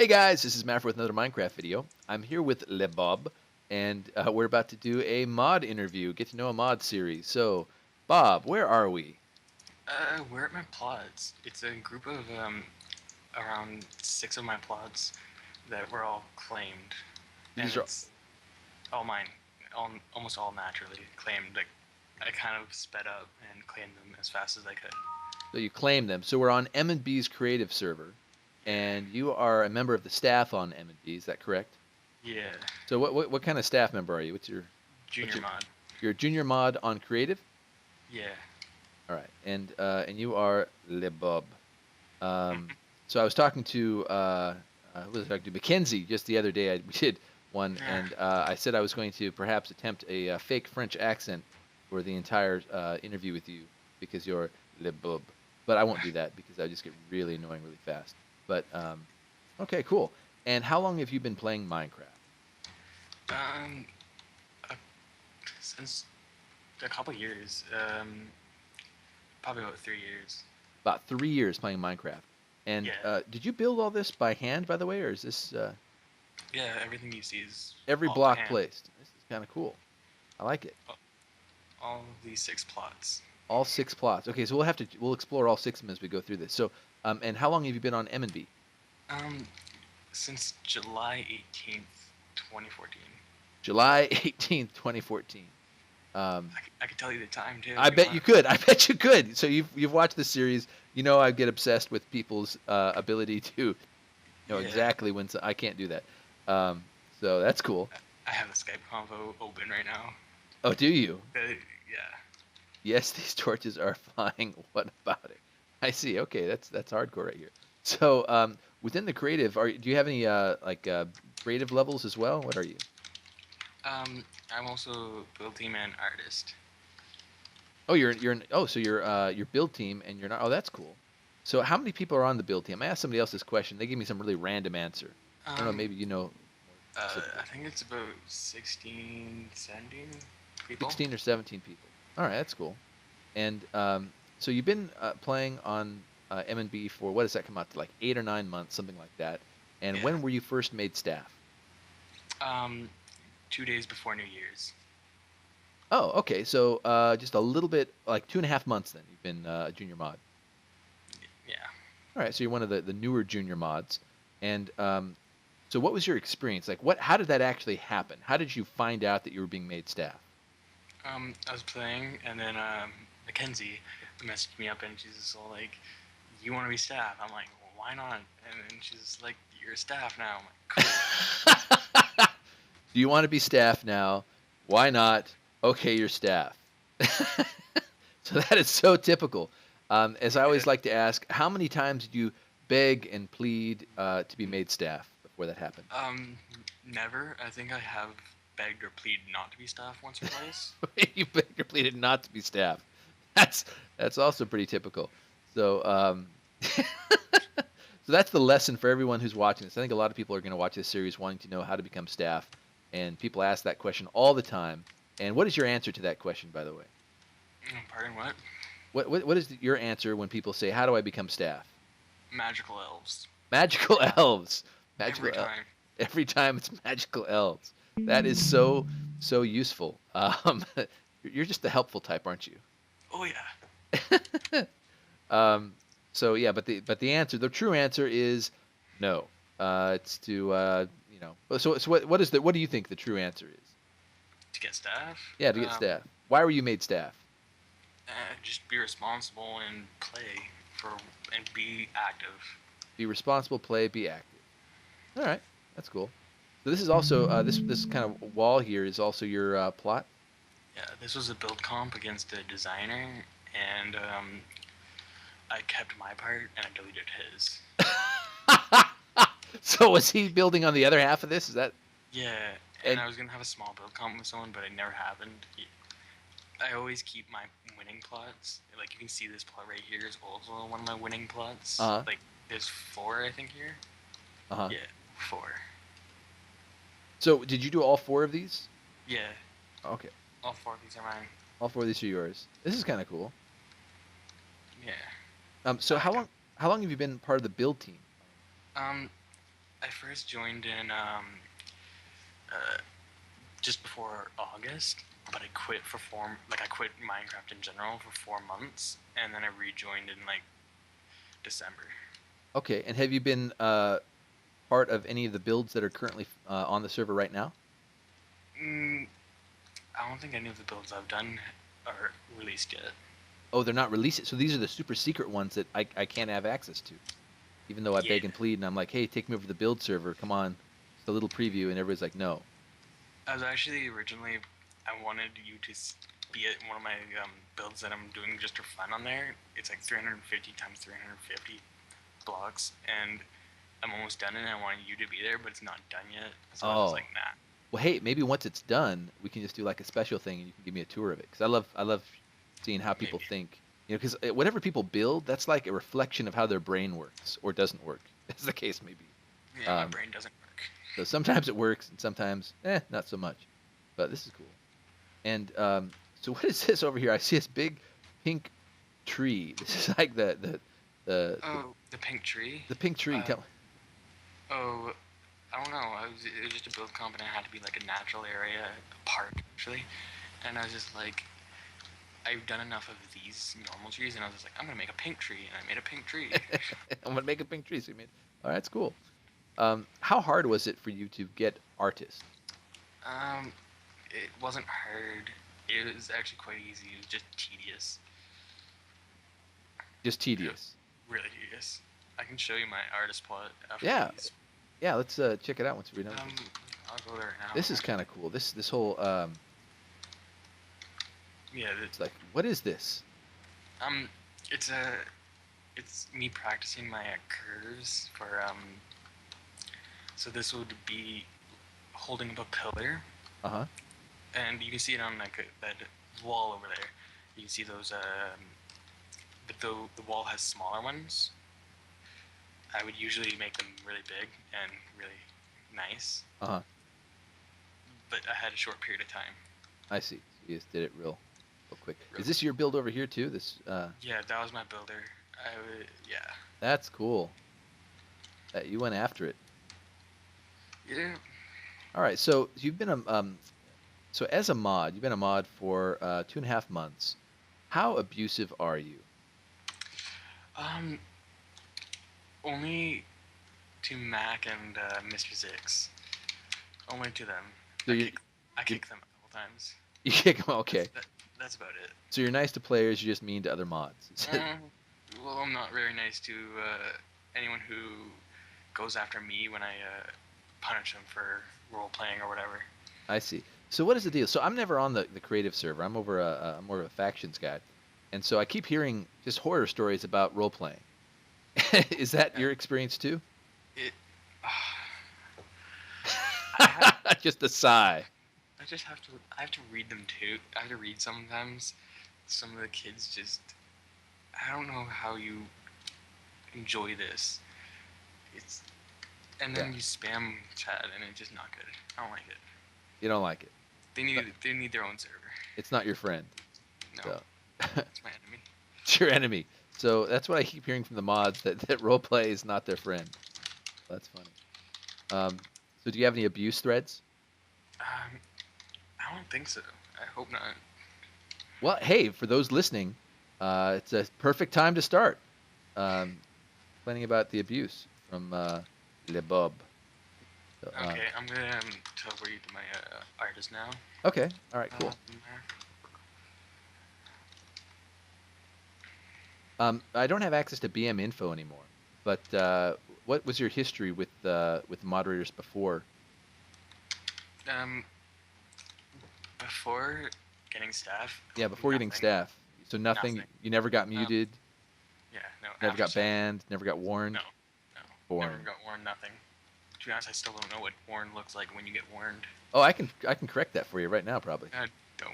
Hey guys, this is Matt with another Minecraft video. I'm here with leB0B, and we're about to do a mod interview, get to know a mod series. So, Bob, where are we? We're at my plots. It's a group of around 6 of my plots that were all claimed, and These are it's all mine, almost all naturally claimed. Like I kind of sped up and claimed them as fast as I could. so you claim them. So we're on Emenbee's creative server, and Yeah, you are a member of the staff on Emenbee. Is that correct? yeah, So what kind of staff member are you? What's junior your mod. you're a junior mod on creative? Yeah, All right, and you are leB0B. So I was talking to who was I talking to? Mackenzie just the other day. We did one, yeah. and I said I was going to perhaps attempt a fake French accent for the entire interview with you because you're leB0B. But I won't do that because I just get really annoying really fast. But okay, cool. And how long have you been playing Minecraft? Um, uh, since a couple years, probably about 3 years. About 3 years playing Minecraft. And Yeah, did you build all this by hand, by the way, or is this yeah. Everything you see is every all by block hand. placed? This is kind of cool. I like it. All of these 6 plots. All six plots. Okay, so we'll explore all six of them as we go through this. So, and how long have you been on Emenbee? Um, since July 18th, 2014. July 18th, 2014. Um, I could tell you the time too if I you bet want. you could. I bet you could. So you've watched the series. You know I get obsessed with people's ability to know Yeah, exactly when. I can't do that. Um, so that's cool. I have the Skype convo open right now. Oh, do you? Yeah. Yes, these torches are flying. What about it? I see. Okay, that's hardcore right here. So, within the creative, do you have any creative levels as well? What are you? I'm also build team and artist. Oh, so you're build team and you're not. Oh, that's cool. So, how many people are on the build team? I asked somebody else this question. They gave me some really random answer. I don't know. Um, Maybe you know more I specifically. think it's about 16, 17 people. 16 or 17 people. All right, that's cool. And so you've been playing on M&B for what does that come out to, like 8 or 9 months, something like that. And Yeah. when were you first made staff? Um, 2 days before New Year's. Oh, okay. So just a little bit, like 2.5 months. Then you've been a junior mod. Yeah. All right. So you're one of the newer junior mods. And so what was your experience? Like, how did that actually happen? How did you find out that you were being made staff? I was playing, and then Mackenzie messaged me up, and she's just all like, "You want to be staff?" I'm like, "Well, why not?" And then she's just like, "You're staff now." I'm like, "Cool." Do you want to be staff now? Why not? Okay, you're staff. So that is so typical. As I Yeah. always like to ask, how many times did you beg and plead to be made staff before that happened? Um, Never. I think I have begged or pleaded not to be staff once or twice. You begged or pleaded not to be staff. That's that's also pretty typical. So so that's the lesson for everyone who's watching this. I think a lot of people are going to watch this series wanting to know how to become staff, and people ask that question all the time. And what is your answer to that question, by the way? Pardon what? What is your answer when people say, "How do I become staff?" Magical elves. Magical elves. Magical Every time. every time it's magical elves. That is so useful. You're just the helpful type, aren't you? Oh yeah. um, so yeah, but the answer, the true answer is no. It's to So what do you think the true answer is? To get staff. Yeah, to get staff. Why were you made staff? Just be responsible and play for and be active. Be responsible, play, be active. All right, that's cool. So this is also this kind of wall here is also your plot. Yeah, this was a build comp against a designer, and I kept my part and I deleted his. So was he building on the other half of this? Is that Yeah, and and I was gonna have a small build comp with someone, but it never happened. I always keep my winning plots. Like you can see, this plot right here is also one of my winning plots. uh-huh, Like there's 4, I think, here. uh-huh. Yeah, 4. So did you do all four of these? Yeah, Okay, all 4 of these are mine. all four of these are yours. This is kind of cool. Yeah. So how long have you been part of the build team? Um, I first joined in just before August, but I quit for I quit Minecraft in general for 4 months, and then I rejoined in like December. Okay, and have you been part of any of the builds that are currently on the server right now? Mm, I don't think any of the builds I've done are released yet. Oh, they're not releasing. So these are the super secret ones that I can't have access to, even though I Yeah, beg and plead and I'm like, hey, take me over to the build server. Come on, just a little preview, and everybody's like, no. I was actually originally I wanted you to be at one of my builds that I'm doing just for fun on there. It's like 350 times 350 blocks, and I'm almost done, and I wanted you to be there, but it's not done yet. So I was just Oh, like, nah, well, hey, maybe once it's done, we can just do like a special thing, and you can give me a tour of it because I love seeing how people maybe. think. You know, because whatever people build, that's like a reflection of how their brain works or doesn't work, as the case may be. Yeah, my Um, brain doesn't work. so sometimes it works, and sometimes, not so much. But this is cool. And so what is this over here? I see this big pink tree. This is like the Oh, the pink tree. the pink tree. Uh, oh, I don't know. It was just a build comp, and it had to be like a natural area, a park actually. And I was just like, I've done enough of these normal trees, and I was just like, I'm gonna make a pink tree, and I made a pink tree. I'm gonna make a pink tree. So you made. All right, that's cool. How hard was it for you to get artists? um, it wasn't hard. It was actually quite easy. It was just tedious, Just tedious. really tedious. I can show you my artist plot after Yeah, these. yeah. Let's check it out once we're done. Um, I'll go there now. This is kind of cool. This whole Yeah, it's like, what is this? um, it's it's me practicing my curves for So this would be holding up a pillar, Uh huh. and you can see it on like that wall over there. You can see those but the wall has smaller ones. I would usually make them really big and really nice, Uh huh. but I had a short period of time. I see. So you just did it real quick. Real Is this your build over here too? This Yeah, that was my builder. Yeah. that's cool. That you went after it. Yeah. All right. So you've been so as a mod, you've been a mod for 2.5 months. How abusive are you? Um, Only to Mac and Mr. Zix. Only to them. So I you kick, I kick them a couple times. you kick them. Okay. That's about it. So you're nice to players. You're just mean to other mods. Well, I'm not very nice to anyone who goes after me when I punish them for role playing or whatever. I see. So what is the deal? So I'm never on the creative server. I'm I'm more of a factions guy, and so I keep hearing just horror stories about role playing. Is that your experience too? It. I have, Just a sigh. I just have to. I have to read them too. I have to read sometimes. Some of the kids just. I don't know how you enjoy this. It's. And then Yeah. you spam chat, and it's just not good. I don't like it. You don't like it. They need their own server. It's not your friend. No, So it's my enemy. it's your enemy. So that's what I keep hearing from the mods that role play is not their friend. That's funny. So do you have any abuse threads? I don't think so. I hope not. Well, hey, for those listening, it's a perfect time to start. Complaining about the abuse from leB0B. So, Okay, I'm gonna read my artist now. okay. All right. Cool. I don't have access to BM info anymore. But what was your history with moderators before? Before getting staff. Yeah, before getting nothing. staff. So nothing. Nothing. You never got muted. Yeah, no. Never after got staff, banned. Never got warned. No. Boring. Never got warned. Nothing. To be honest, I still don't know what warned looks like when you get warned. Oh, I can correct that for you right now, probably. Don't.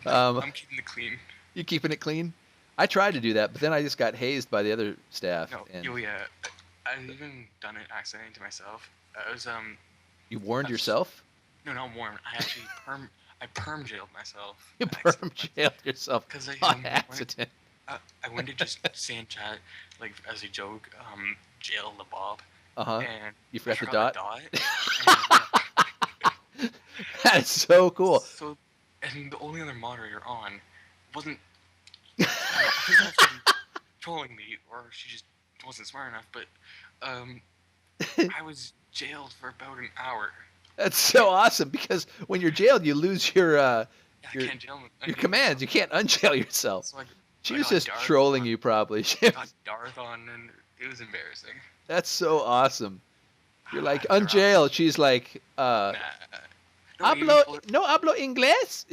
I'm keeping it clean. You keeping it clean? I tried to do that, but then I just got hazed by the other staff. No. And Yeah. I've even done it accidentally to myself. I was you warned I was- yourself? No, not warned. I actually perm jailed myself. You perm jailed yourself Because I on accident. I went to just say in chat, like as a joke, jail leB0B, Uh-huh. and You I forgot the forgot the dot? dot, and That's so cool. so, and the only other moderator on wasn't. I think that's actually trolling me, or she just wasn't smart enough. But I was jailed for about an hour. That's so awesome because when you're jailed, you lose your Yeah, I your can't your unjail commands. myself. You can't unjail yourself. So She I was got just Darth trolling on. you probably. I got Darth on, and it was embarrassing. That's so awesome. You're like, I was around. unjail. She's like, Nah. No, I even told her. no hablo inglés?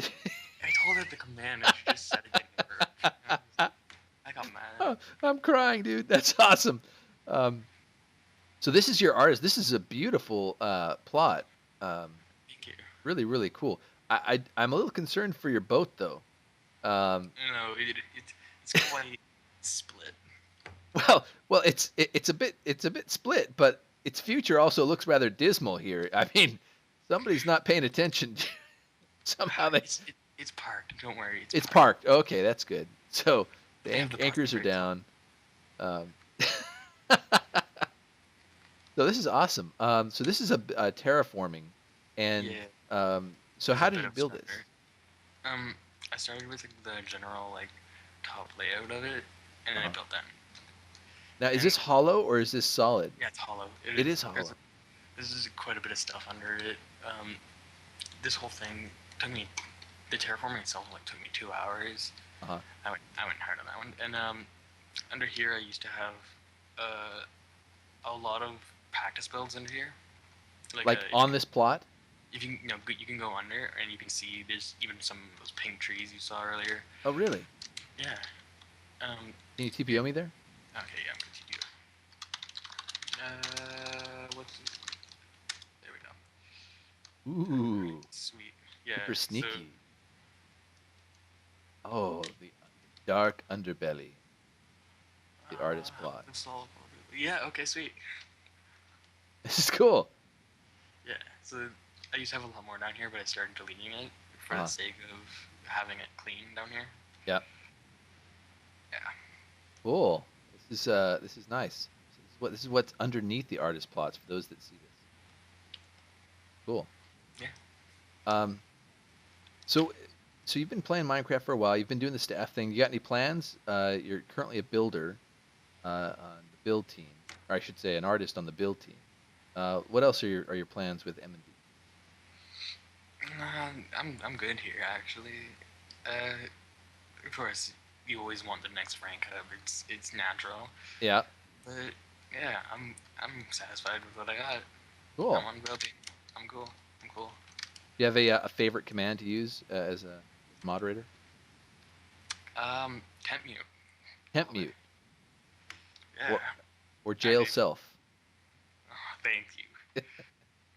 I told her the command, and she just said it didn't work. I got mad. Oh, I'm crying, dude. That's awesome. Um, so this is your artist. This is a beautiful plot. Thank you. Really, really cool. I'm a little concerned for your boat, though. No, it's quite split. Well, it's a bit split, but its future also looks rather dismal here. I mean, somebody's not paying attention. Somehow It's parked. Don't worry. it's parked. Okay, that's good. So the They have the anchors are parking brakes down. So this is awesome. So this is a terraforming, and Yeah. so It's how a did bit you of build this? starter. I started with the general top layout of it, and then I built that. Now, is And this hollow or is this solid? yeah, it's hollow. It is hollow. This is quite a bit of stuff under it. This whole thing took me. The terraforming itself took me 2 hours. Uh-huh. I went hard on that one. And under here, I used to have a lot of practice builds under here. Like on this plot? If you you can go under and you can see there's even some of those pink trees you saw earlier. Oh, really? Yeah. Can you TPO me there? Okay, yeah, I'm gonna TPO. What's this? There we go. Ooh, Sweet. Yeah. super sneaky. Oh, the dark underbelly. The artist plot. Yeah. Okay. Sweet. This is cool. Yeah. So I used to have a lot more down here, but I started deleting it for the sake of having it clean down here. Yeah. Yeah. Cool. This is nice. This is what's underneath the artist plots for those that see this. Cool. Yeah. So you've been playing Minecraft for a while. You've been doing the staff thing. You got any plans? You're currently a builder on the build team, or I should say, an artist on the build team. What else are your plans with Emenbee? I'm good here actually. Of course, you always want the next rank up. It's natural. Yeah. But yeah, I'm satisfied with what I got. Cool. I'm on building. I'm cool. Do you have a favorite command to use as a moderator? Temp mute. Temp mute. Yeah. Or jail self. Oh, thank you.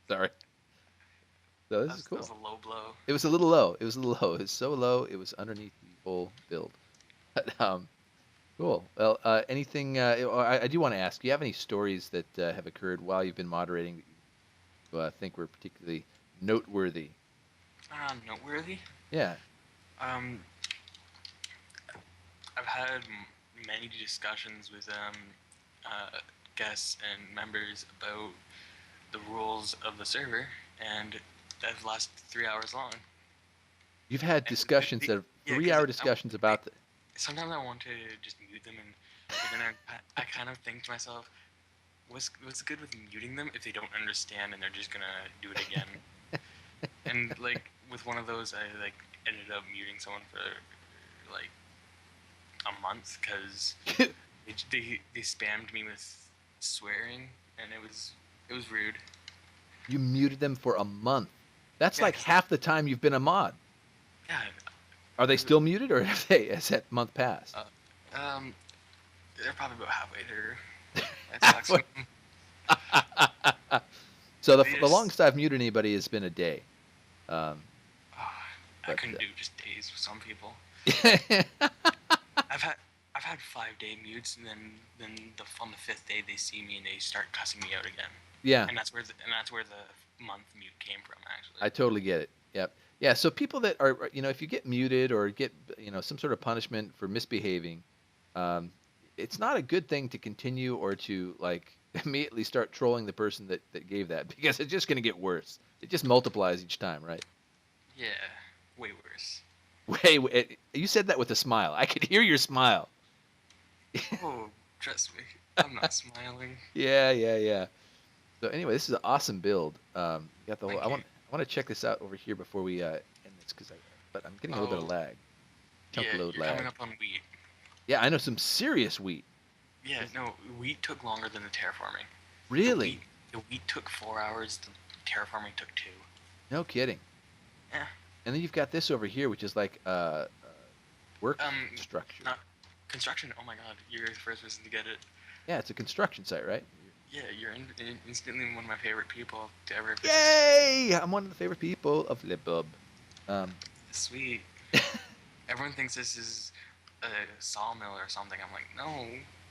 Sorry. So this is cool. That was a low blow. It was a little low. It was so low. It was underneath the whole build. But, cool. Well, anything? I do want to ask. Do you have any stories that have occurred while you've been moderating that you think were particularly noteworthy? Noteworthy? Yeah. I've had many discussions with guests and members about the rules of the server, and that lasted 3 hours long. You've had discussions that 3-hour discussions about the. Sometimes I want to just mute them, but then I kind of think to myself, what's good with muting them if they don't understand and they're just gonna do it again? And with one of those, I ended up muting someone for a month because they spammed me with swearing, and it was rude. You muted them for a month. That's like half the time you've been a mod. Yeah. Are they still muted, or has that month passed? They're probably about halfway through. That sucks. So the longest I've muted anybody has been a day. I couldn't do just days with some people. I've had 5-day mutes, and then on the 5th day they see me and they start cussing me out again. Yeah. And that's where the month mute came from, actually. I totally get it. Yep. Yeah. So people that are, if you get muted or get, some sort of punishment for misbehaving, um, it's not a good thing to continue or to like immediately start trolling the person that gave that because it's just going to get worse. It just multiplies each time, right? Yeah, way worse. You said that with a smile. I could hear your smile. Oh, trust me, I'm not smiling. Yeah, yeah, yeah. So anyway, this is an awesome build. You got the whole. Thank you. I want to check this out over here before we end this but I'm getting a little bit of Oh, lag, chunk yeah, load you're coming lag. up on wheat. Yeah, I know some serious wheat. Yeah, no, wheat took longer than the terraforming. The Really? wheat, the wheat took 4 hours. The terraforming took 2. No kidding. Yeah. And then you've got this over here, which is like work Um, structure. not construction. Oh my God, you're the first person to get it. Yeah, it's a construction site, right? Yeah, you're instantly one of my favorite people to ever visit. Yay! I'm one of the favorite people of leB0B. Um, Sweet. Everyone thinks this is a sawmill or something. I'm like, no.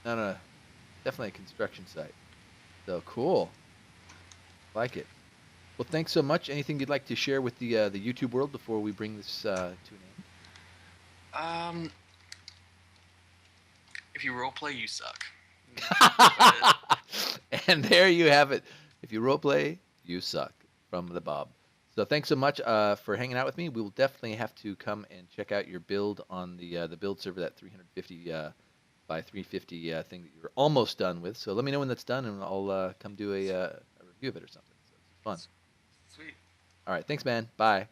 no, definitely a construction site. So cool. Like it. Well, thanks so much. Anything you'd like to share with the YouTube world before we bring this to an Um, if you roleplay, you suck. end? And there you have it. If you roleplay, you suck from leB0B. So thanks so much for hanging out with me. We will definitely have to come and check out your build on the build server, that 350 by 350 thing that you're almost done with. So let me know when that's done, and I'll come do a review of it or something. So it's fun. Sweet. All right, thanks, man. Bye.